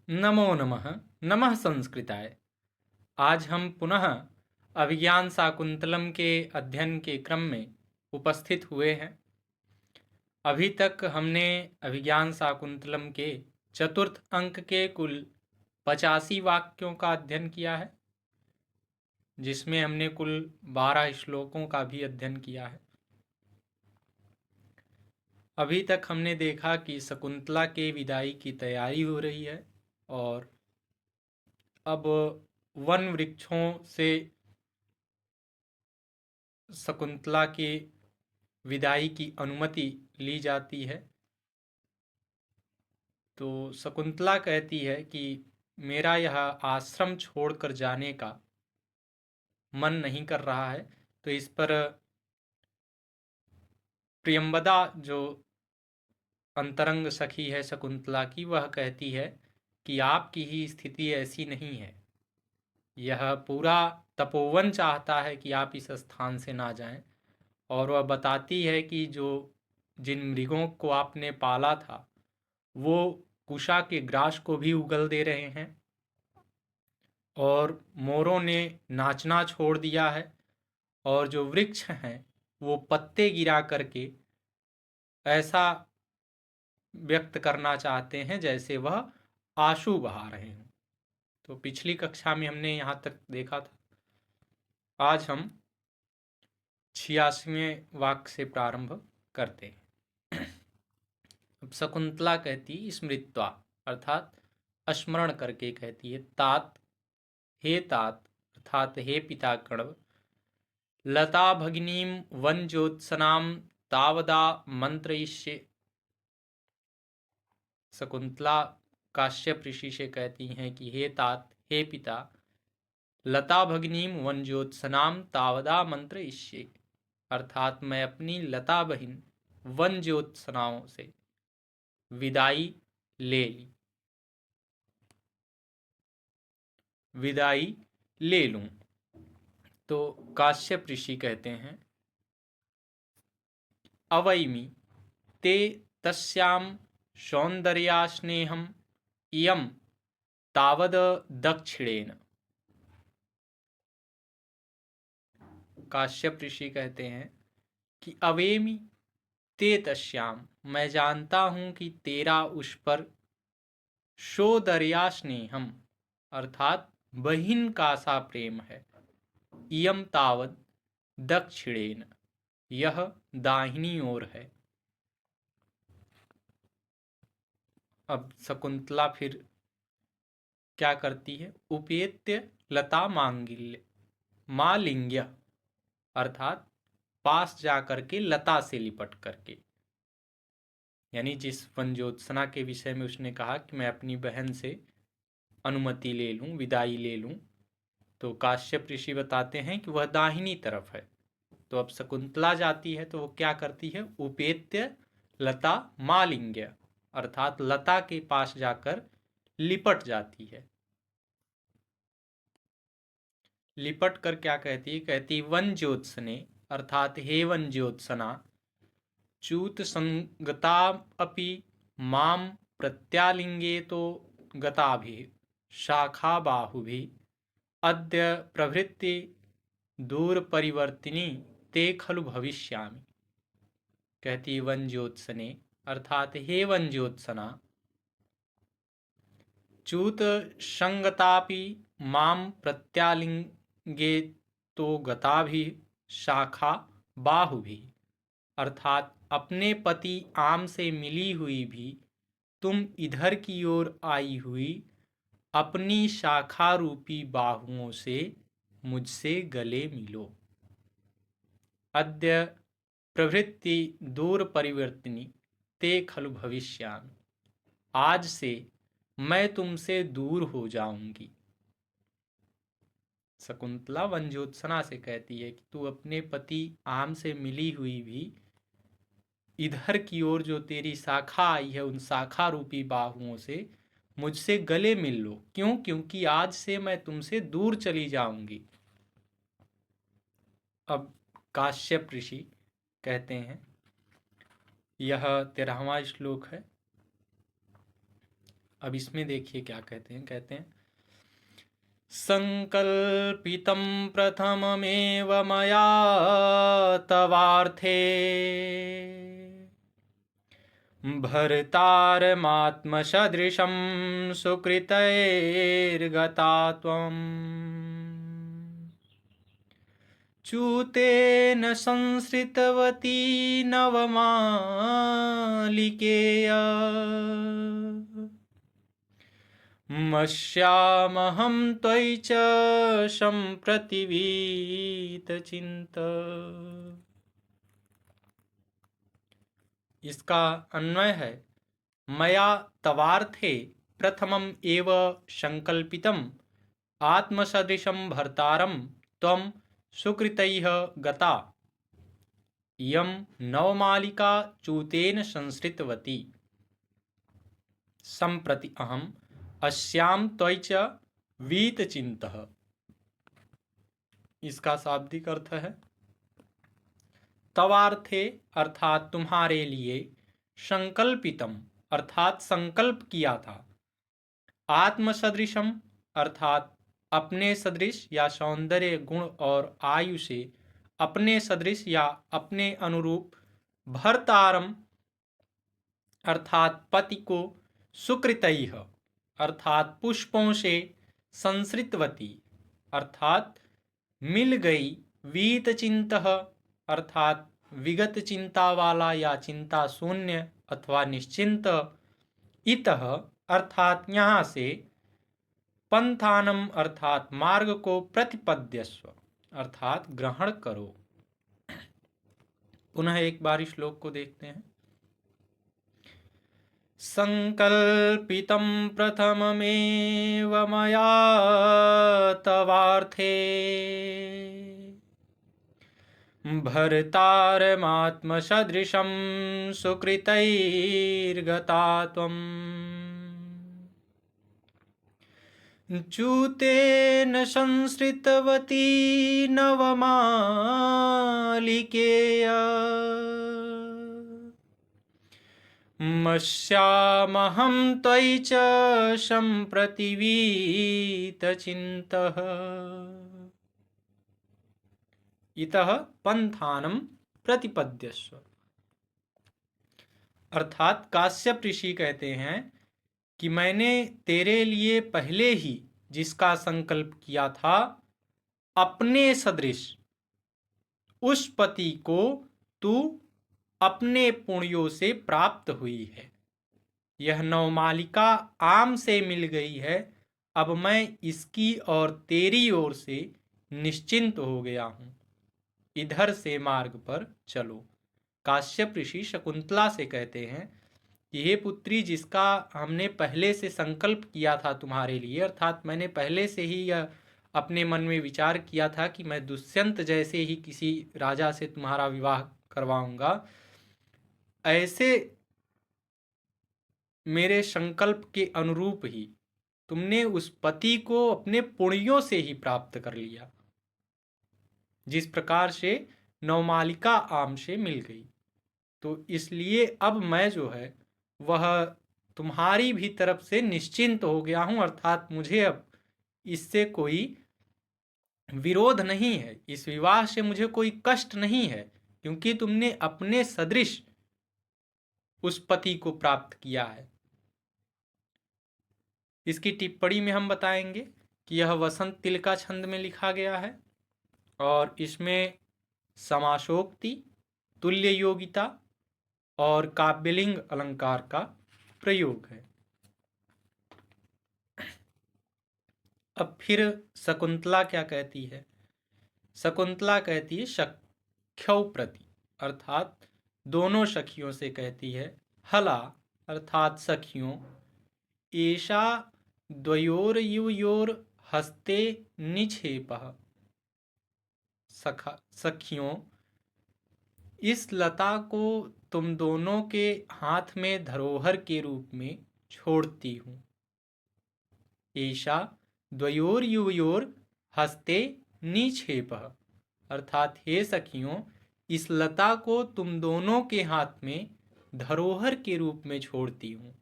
नमो नमः। नमः संस्कृताय। आज हम पुनः अभिज्ञान शाकुंतलम के अध्ययन के क्रम में उपस्थित हुए हैं। अभी तक हमने अभिज्ञान शाकुंतलम के चतुर्थ अंक के कुल 85 वाक्यों का अध्ययन किया है, जिसमें हमने कुल 12 श्लोकों का भी अध्ययन किया है। अभी तक हमने देखा कि शकुंतला के विदाई की तैयारी हो रही है और अब वन वृक्षों से शकुंतला की विदाई की अनुमति ली जाती है। तो शकुंतला कहती है कि मेरा यह आश्रम छोड़कर जाने का मन नहीं कर रहा है। तो इस पर प्रियंवदा, जो अंतरंग सखी है शकुंतला की, वह कहती है कि आपकी ही स्थिति ऐसी नहीं है। यह पूरा तपोवन चाहता है कि आप इस स्थान से ना जाएं। और वह बताती है कि जिन मृगों को आपने पाला था वो कुशा के ग्रास को भी उगल दे रहे हैं और मोरों ने नाचना छोड़ दिया है और जो वृक्ष हैं वो पत्ते गिरा करके ऐसा व्यक्त करना चाहते हैं जैसे वह आंसू बहा रहे हों। तो पिछली कक्षा में हमने यहाँ तक देखा था। आज हम 86वें वाक्य से प्रारंभ करते हैं। अब शकुंतला कहती स्मृत्वा, अर्थात स्मरण करके कहती है, तात, हे तात अर्थात हे पिता कण्व, लता भगिनीम वन ज्योत्सनाम तावदा मंत्रयिष्ये। शकुंतला काश्यप ऋषि से कहती हैं कि हे तात, हे पिता, लता भगिनीम वन ज्योत्सनाम तावदा मंत्रयिष्ये, अर्थात मैं अपनी लता बहिन वन ज्योत्सनाओं से विदाई ले लूं। तो काश्यप ऋषि कहते हैं, अवैमि ते तस्यां सौंदर्यास्नेहम इयं तावद दक्षिणेन। काश्यप ऋषि कहते हैं कि अवेमि ते तस्याम, मैं जानता हूं कि तेरा उस पर सौंदर्यास्नेहम अर्थात बहिन का सा प्रेम है, इयम तावद दक्षिणेन, यह दाहिनी ओर है। अब शकुंतला फिर क्या करती है, उपेत्य लता मांगिल्य मालिंग्य, अर्थात पास जा करके लता से लिपट करके, यानी जिस वन ज्योत्सना के विषय में उसने कहा कि मैं अपनी बहन से अनुमति ले लूं, विदाई ले लूं, तो काश्यप ऋषि बताते हैं कि वह दाहिनी तरफ है। तो अब शकुंतला जाती है तो वो क्या करती है, उपेत्य लता मालिंग्य, अर्थात लता के पास जाकर लिपट जाती है। लिपट कर क्या कहती है, कहती वन ज्योत्सने, अर्थात हे वन ज्योत्सना, च्यूत संगता अपि माम प्रत्यालिंगे तो गताभि शाखा बाहुभि अद्य प्रभृति दूर परिवर्तिनी ते खलु भविष्यामि। कहती वन ज्योत्सने, अर्थात हे वन ज्योत्सना, च्यूत संगतापि माम प्रत्यालिंगे तो गताभि शाखा बाहुभि, अर्थात अपने पति आम से मिली हुई भी तुम इधर की ओर आई हुई अपनी शाखा रूपी बाहुओं से मुझसे गले मिलो। अद्य प्रभृति दूर परिवर्तिनी ते खलु भविष्यामि, आज से मैं तुमसे दूर हो जाऊंगी। शकुंतला वन ज्योत्सना से कहती है कि तू अपने पति आम से मिली हुई भी इधर की ओर जो तेरी शाखा आई है उन शाखा रूपी बाहुओं से मुझसे गले मिल लो। क्यों? क्योंकि आज से मैं तुमसे दूर चली जाऊंगी। अब काश्यप ऋषि कहते हैं, यह 13वां श्लोक है, अब इसमें देखिए क्या कहते हैं संकल्पितं प्रथममेव मया तवार्थे भर्तारमात्मसदृशं सुकृतैर्गता त्वम् च्यूतेन संसृतवती नवमालिकेय मस्यामहं त्वयि च सम्प्रतिवीतचिन्त। इसका अन्वय है मया तवार्थे प्रथमम एव संकल्पितम आत्मसदृशं भर्तारं त्वं सुकृतैः गता यं नवमालिका चूतेन संसृतवती सम्प्रति अहम् अस्यां त्वयि च वीतचिन्तः। इसका शाब्दिक अर्थ है तवार्थे अर्थात तुम्हारे लिए, संकल्पितम अर्थात संकल्प किया था, आत्मसदृशम अर्थात अपने सदृश या सौंदर्य गुण और आयु से अपने सदृश या अपने अनुरूप, भर्तारम अर्थात पति को, सुकृतैः अर्थात पुष्पों से, संसृतवती अर्थात मिल गई, वीतचिंतः अर्थात विगत चिंता वाला या चिंता शून्य अथवा निश्चिंत, इतः अर्थात यहाँ से, पंथानम अर्थात मार्ग को, प्रतिपद्यस्व अर्थात ग्रहण करो। पुनः एक बार श्लोक को देखते हैं। संकल्पितं प्रथममेव मया तवार्थे भर्तारमात्मसदृशं सुकृतैर्गता त्वम् च्यूतेन संसृतवती नवमालिकेय मस्यामहं त्वयि च सम्प्रतिवीतचिन्तः। इतः पंथानम प्रतिपद्यस्व अर्थात काश्यप ऋषि कहते हैं कि मैंने तेरे लिए पहले ही जिसका संकल्प किया था, अपने सदृश उस पति को तू अपने पुण्यों से प्राप्त हुई है। यह नवमालिका आम से मिल गई है, अब मैं इसकी और तेरी ओर से निश्चिंत हो गया हूँ, इधर से मार्ग पर चलो। काश्यप ऋषि शकुंतला से कहते हैं कि हे पुत्री, जिसका हमने पहले से संकल्प किया था तुम्हारे लिए, अर्थात मैंने पहले से ही यह अपने मन में विचार किया था कि मैं दुष्यंत जैसे ही किसी राजा से तुम्हारा विवाह करवाऊंगा, ऐसे मेरे संकल्प के अनुरूप ही तुमने उस पति को अपने पुण्यों से ही प्राप्त कर लिया, जिस प्रकार से नवमालिका आम से मिल गई। तो इसलिए अब मैं जो है वह तुम्हारी भी तरफ से निश्चिंत हो गया हूं, अर्थात मुझे अब इससे कोई विरोध नहीं है, इस विवाह से मुझे कोई कष्ट नहीं है, क्योंकि तुमने अपने सदृश उस पति को प्राप्त किया है। इसकी टिप्पणी में हम बताएंगे कि यह वसंत तिलका छंद में लिखा गया है और इसमें समासोक्ति, तुल्य योगिता और काव्यलिंग अलंकार का प्रयोग है। अब फिर शकुंतला क्या कहती है? शकुंतला कहती है सख्यौ प्रति अर्थात दोनों सखियों से कहती है, हला अर्थात सखियों, एषा द्वयोर्युयोर हस्ते निक्षेपः सखियों, इस लता को तुम दोनों के हाथ में धरोहर के रूप में छोड़ती हूँ। एषा द्वयोर्युयोर हस्ते निक्षेपः अर्थात हे सखियों, इस लता को तुम दोनों के हाथ में धरोहर के रूप में छोड़ती हूँ।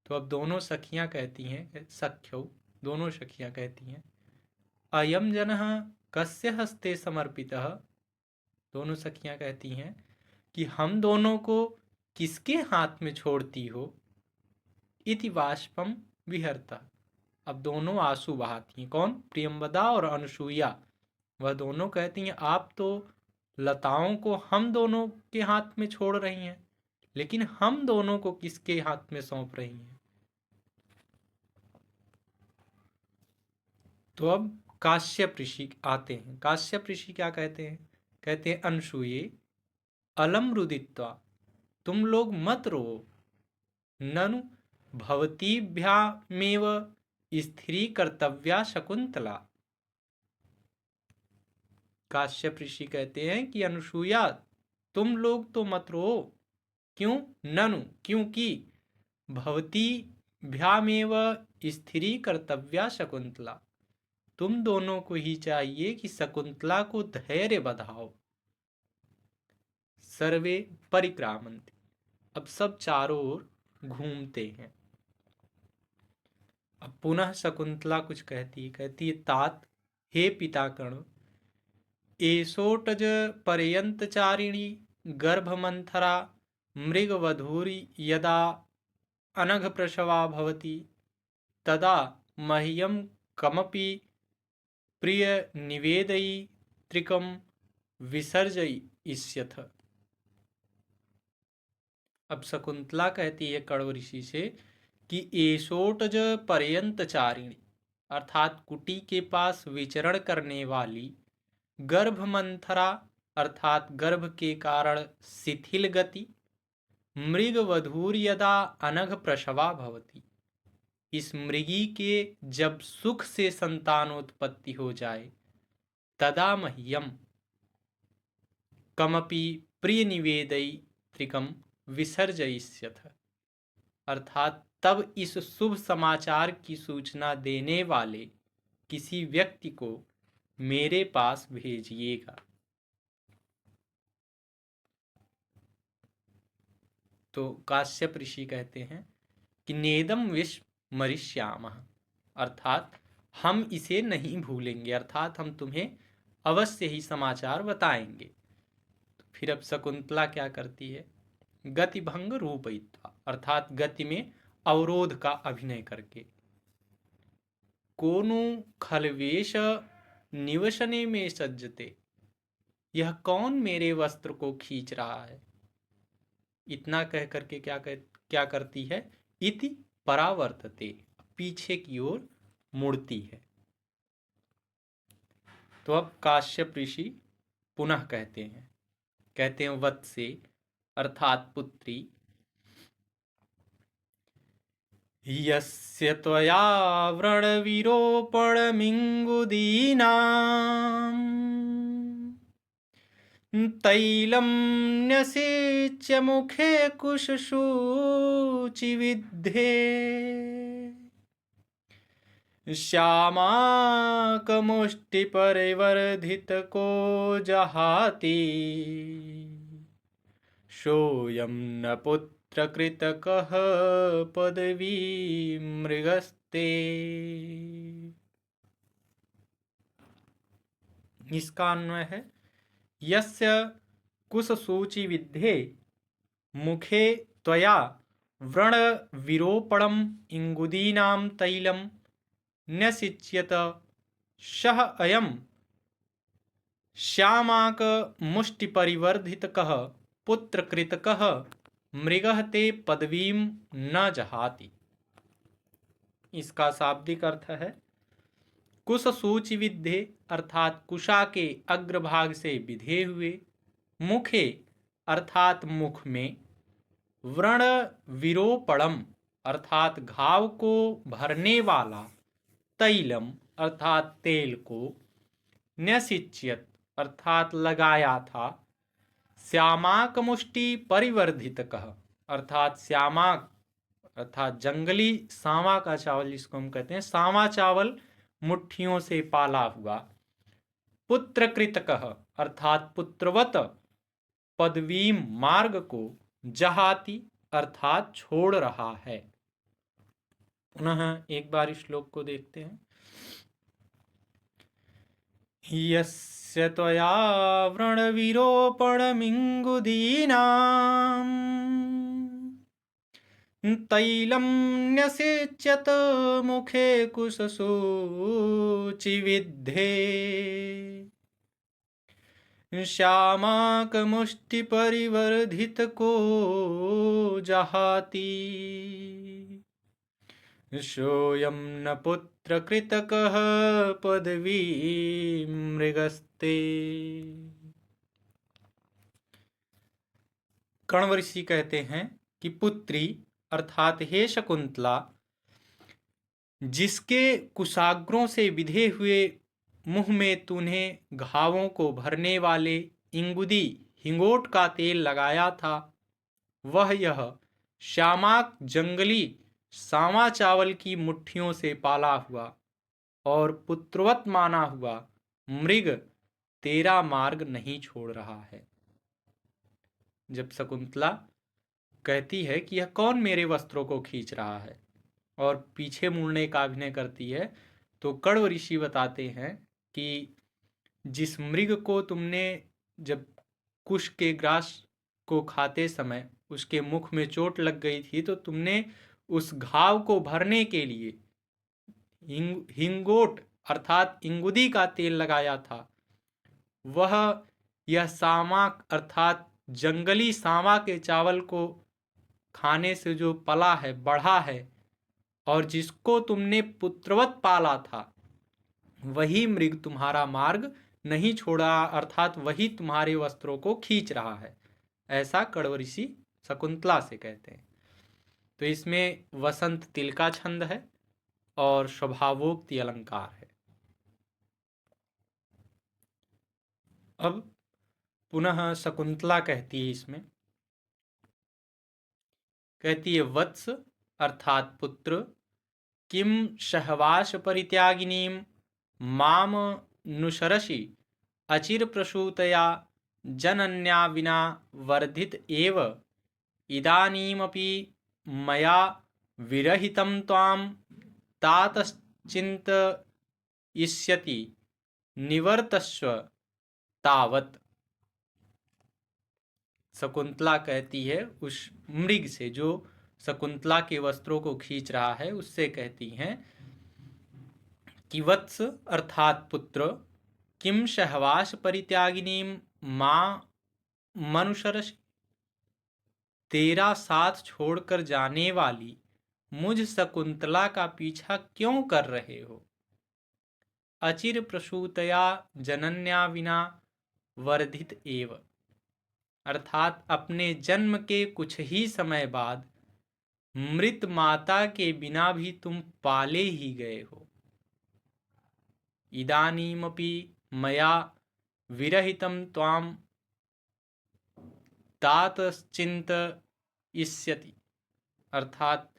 तो अब दोनों सखियां कहती हैं, सख्यौ दोनों सखियां कहती हैं, अयम जनः कस्य हस्ते समर्पितः। दोनों सखियां कहती हैं कि हम दोनों को किसके हाथ में छोड़ती हो। इति बाष्पम विहरता। अब दोनों आंसू बहाती हैं। कौन? प्रियंवदा और अनुसूया। वह दोनों कहती हैं आप तो लताओं को हम दोनों के हाथ में छोड़ रही हैं, लेकिन हम दोनों को किसके हाथ में सौंप रही हैं। तो अब काश्यप ऋषि आते हैं। काश्यप ऋषि क्या कहते हैं? कहते हैं अनसूये अलम रुदित्वा, तुम लोग मत रो, ननु भवतीभ्यामेव स्त्री कर्तव्या शकुंतला। काश्यप ऋषि कहते हैं कि अनुसूया तुम लोग तो मत रो। क्यों? ननु क्योंकि भवती भ्यामेव स्त्री कर्तव्या शकुंतला, तुम दोनों को ही चाहिए कि शकुंतला को धैर्य बधाओ। सर्वे परिक्रामन्ति। अब सब चारों ओर घूमते हैं। अब पुनः शकुंतला कुछ कहती है तात हे पिता कर्ण, एषोटज पर्यंतचारिणी गर्भमंथरा मृगवधूरी यदा अनघ प्रसवा भवति तदा मह्यम कमपि प्रिय निवेदयी त्रिकम विसर्जयिष्यथ। अब शकुंतला कहती है कण्व ऋषि से कि एषोटज पर्यंतचारिणी, अर्थात कुटी के पास विचरण करने वाली, गर्भमंथरा अर्थात गर्भ के कारण शिथिल गति, मृगवधूर यदा अनघ प्रसवा भवति, इस मृगी के जब सुख से संतानोत्पत्ति हो जाए, तदा मह्यम कमपि प्रिय निवेदयी त्रिकम विसर्जयिष्यथ, अर्थात तब इस शुभ समाचार की सूचना देने वाले किसी व्यक्ति को मेरे पास भेजिएगा। तो काश्यप ऋषि कहते हैं कि नेदम विश्व मरिष्यामः, अर्थात हम इसे नहीं भूलेंगे, अर्थात हम तुम्हें अवश्य ही समाचार बताएंगे। तो फिर अब शकुंतला क्या करती है? गति भंग रूपयित्वा, अर्थात गति में अवरोध का अभिनय करके, कोनु खलवेश निवसने में सज्जते, यह कौन मेरे वस्त्र को खींच रहा है। इतना कह करके क्या करती है? इति परावर्तते, पीछे की ओर मुड़ती है। तो अब काश्यप ऋषि पुनः कहते हैं वत्से अर्थात पुत्री, यस्य त्वया व्रणविरोपणमिङ्गुदीनां तैलं न्यसेच्य मुखे कुशशुचिविद्धे श्यामाकमुष्टिपरिवर्धितको जहाति सोऽयं न पुत्रकृतकः पदवी मृगस्ते। इसका अन्वय है यस्य कुशसूचि विद्धे मुखे त्वया व्रण विरोपणम इंगुदीनां तैलम न्यसिच्यत सह अयम श्यामाक मुष्टिपरिवर्धितकः पुत्रकृतकः मृगः ते पदवीं न जहाति। इसका शाब्दिक अर्थ है कुश सूचि विद्धे, अर्थात कुशा के अग्रभाग से विधे हुए, मुखे अर्थात मुख में, व्रण विरोपणम अर्थात घाव को भरने वाला, तैलम अर्थात तेल को, न्यसिच्यत अर्थात लगाया था, श्यामाक मुष्टि परिवर्धित कह अर्थात श्यामाक अर्थात जंगली सांवा का चावल जिसको हम कहते हैं, सांवा चावल मुट्ठियों से पाला हुआ, पुत्रकृतकः अर्थात पुत्रवत, पदवीम मार्ग को, जहाति अर्थात छोड़ रहा है। पुनः एक बार इस श्लोक को देखते हैं। यस्य त्वया व्रणविरोपणमिङ्गुदीनाम् तैलं न्यसेच्यत मुखे कुशसूचिविद्धे श्यामाकमुष्टिपरिवर्धितको जहाति सोऽयं न पुत्रकृतकः पदवी मृगस्ते। कण्व ऋषि कहते हैं कि पुत्री अर्थात हे शकुंतला, जिसके कुशाग्रों से विधे हुए मुंह में तूने घावों को भरने वाले इंगुदी हिंगोट का तेल लगाया था, वह यह श्यामाक जंगली सावा चावल की मुट्ठियों से पाला हुआ और पुत्रवत माना हुआ मृग तेरा मार्ग नहीं छोड़ रहा है। जब शकुंतला कहती है कि यह कौन मेरे वस्त्रों को खींच रहा है और पीछे मुड़ने का अभिनय करती है, तो कण्व ऋषि बताते हैं कि जिस मृग को तुमने जब कुश के ग्रास को खाते समय उसके मुख में चोट लग गई थी, तो तुमने उस घाव को भरने के लिए हिंगोट अर्थात इंगुदी का तेल लगाया था, वह यह सामा अर्थात जंगली सामा के चावल को खाने से जो पला है, बढ़ा है और जिसको तुमने पुत्रवत पाला था, वही मृग तुम्हारा मार्ग नहीं छोड़ा, अर्थात वही तुम्हारे वस्त्रों को खींच रहा है। ऐसा कण्व ऋषि शकुंतला से कहते हैं। तो इसमें वसंत तिल का छंद है और स्वभावोक्ति अलंकार है। अब पुनः शकुंतला कहती है, इसमें कहती है वत्स अर्थात पुत्र, किम सहवास परित्यागिनीम माम नुसरसि अचिर प्रसूतया जनन्या विना वर्धित एव इदानीमपि मया विरहितं त्वां तातश्चिन्तयिष्यति निवर्तस्व तावत्। शकुंतला कहती है उस मृग से जो शकुंतला के वस्त्रों को खींच रहा है, उससे कहती हैं कि वत्स अर्थात पुत्र, किम सहवास परित्यागिनीम मां मनुसरसि, तेरा साथ छोड़कर जाने वाली मुझ शकुंतला का पीछा क्यों कर रहे हो। अचिर प्रसूतया जनन्या विना वर्धित एव, अर्थात अपने जन्म के कुछ ही समय बाद मृत माता के बिना भी तुम पाले ही गए हो। इदानीमपि मया विरहितं त्वां तातश्चिन्तयिष्यति, अर्थात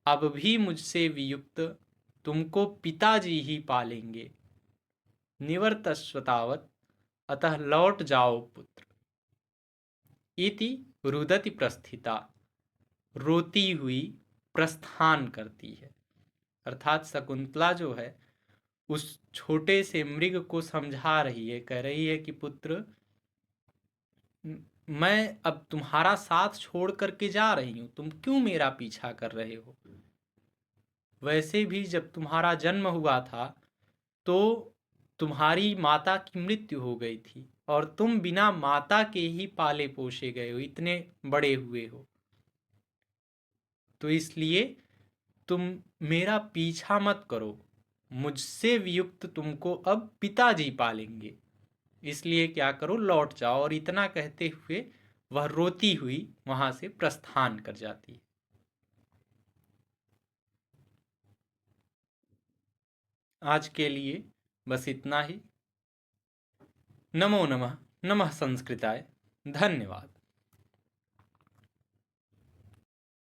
अब भी मुझसे वियुक्त तुमको पिताजी ही पालेंगे। निवर्तस्व तावत्, अतः लौट जाओ पुत्र। इति रुदति प्रस्थिता, रोती हुई प्रस्थान करती है। अर्थात शकुंतला जो है उस छोटे से मृग को समझा रही है, कह रही है कि पुत्र, मैं अब तुम्हारा साथ छोड़ करके जा रही हूं, तुम क्यों मेरा पीछा कर रहे हो। वैसे भी जब तुम्हारा जन्म हुआ था तो तुम्हारी माता की मृत्यु हो गई थी और तुम बिना माता के ही पाले पोसे गए हो, इतने बड़े हुए हो। तो इसलिए तुम मेरा पीछा मत करो, मुझसे वियुक्त तुमको अब पिताजी पालेंगे, इसलिए क्या करो, लौट जाओ। और इतना कहते हुए वह रोती हुई वहां से प्रस्थान कर जाती है। आज के लिए बस इतना ही। नमो नमः। नमः संस्कृताय। धन्यवाद।